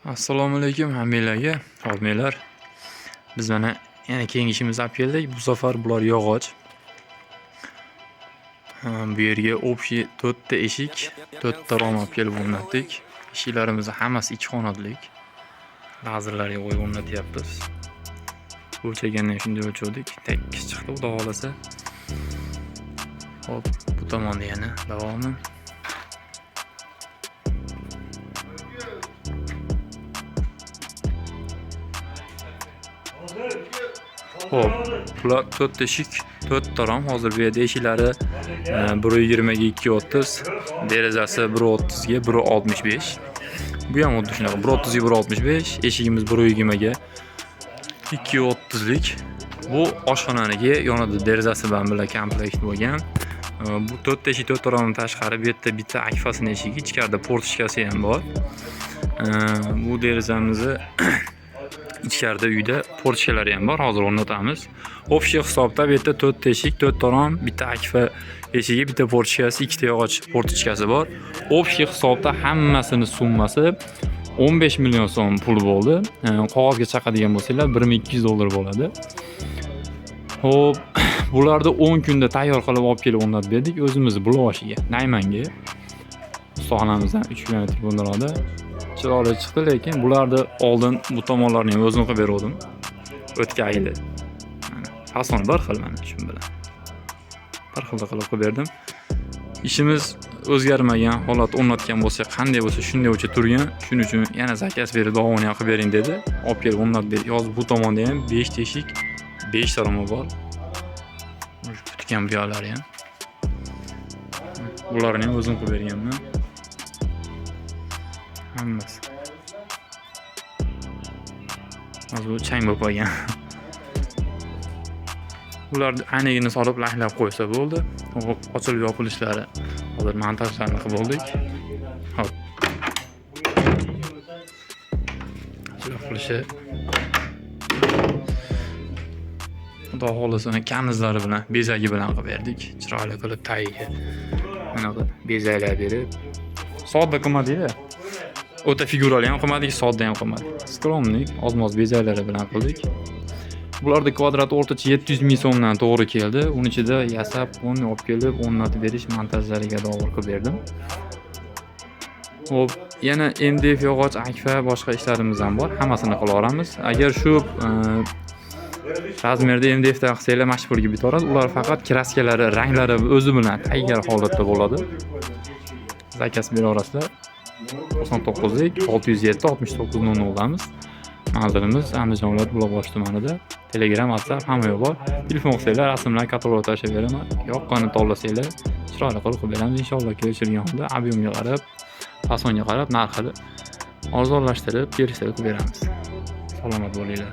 Assalomu alaykum hammalarga. Xodimlar. Biz mana yana keyingi ishimizni olib keldik. Bu safar bular yog'och. Bu yerga общий 4 ta eshik, 4 ta rom olib kelib o'rnatdik. Eshiklarimizni hammasi ikki xonadalik. Ba'zilariga qo'yib o'rnatyapmiz. O'lchagandan shunday o'lchovdik. Tekis chiqdi, xudo xolasa. Hop, bu tomonda yana davomi. Hop, bular 4 eshik, 4 ta rom. Hozir bu yerda eshiklari 1.20 ga 2.30, derazasi 1.30 ga 1.65. Bu ham xuddi shunaqa 1.30 ga 1.65, eshigimiz 1.20 ga 2.30 lik. Bu oshxonaniki yonida derazasi bilan birga komplekt bo'lgan. Bu 4 eshik 4 ta romdan tashqari bu yerda bitta akfasini eshigi, ichkarida portishkasi ham bor. Bu derazamizni ichkarida uyda portishkalari ham bor. Hozir o'rnatamiz. Общий hisobda bu yerda 4 eshik, 4 ta rom, bitta akfa eshigi, bitta portishkasi, ikkita yog'och portishkasi bor. Общий hisobda hammasini summasi 15 million so'm pul bo'ldi. Qog'ozga chaqadigan bo'lsanglar 1200 dollar bo'ladi. Hop, bularni 10 kunda tayyor qilib olib kelib o'rnatib berdik o'zimiz Buloshiga, Naymanga. Ustaxonamizdan 3 km bundaroqda. Chiroyli chiqdi, lekin bularni oldin bu tomonlarni ham o'zim qilib berdim. O'tgan yili. Fason bir xil mana shu bilan. Bir xilda qilib berdim. Ishimiz o'zgarmagan, holat o'rnatgan bo'lsa, qanday bo'lsa shunday o'cha turgan. Shuning uchun yana zakaz berib davomini qilib bering dedi. Olib kelib o'rnatib berdik. Hozir bu tomonda ham 5 ta eshik, 5 ta rom bor. Kutgan buyoqlari ham. Bularni ham o'zim qilib berganman. Hammasi. Hozir bu chang bo'lib qolgan. Ularni anigini solib lahlab qo'ysa bo'ldi. Ochilib yopilishlari hozir montajlarni qilib bo'ldik. Hop. Yopilishi. Xudo xolasa kanizlari bilan, bezagi bilan qilib berdik. Chiroyli qilib tagiga mana bu bezaklar berib. Sodda qilmadik-da. O'ta figurali ham qilmadik, sodda ham qilmadik. Skromlik, ozmoz bezaklari bilan qildik. Bularda kvadrat o'rtacha 700 ming so'mdan to'g'ri keldi. Uning ichida yasab, uni olib kelib, o'rnatib berish montajlariga davr qilib berdim. Hop, yana MDF yog'och, akfa, boshqa ishlarimiz ham bor. Hammasini qila olamiz. Agar shu razmerda MDF da qilsanglar mashhurga bitoradi. Ular faqat kraskalari, ranglari o'zi bilan tayyor holatda bo'ladi. Zakaz bera olasizlar. 99lik 607 69 00'damiz. Manzilimiz Andijon viloyati Buloqboshi tumanida. Telegram, WhatsApp hamma yo'q bor. Telefon qilsanglar, rasmlar katalog tashlab beraman. Yoqqanini tanlasanglar, chiroyli qilib beramiz. Inshaalloh kelishilgan holda ob'yomga qarab, fasonga qarab narxini arzonlashtirib, kelishtirib beramiz. Salomat bo'linglar.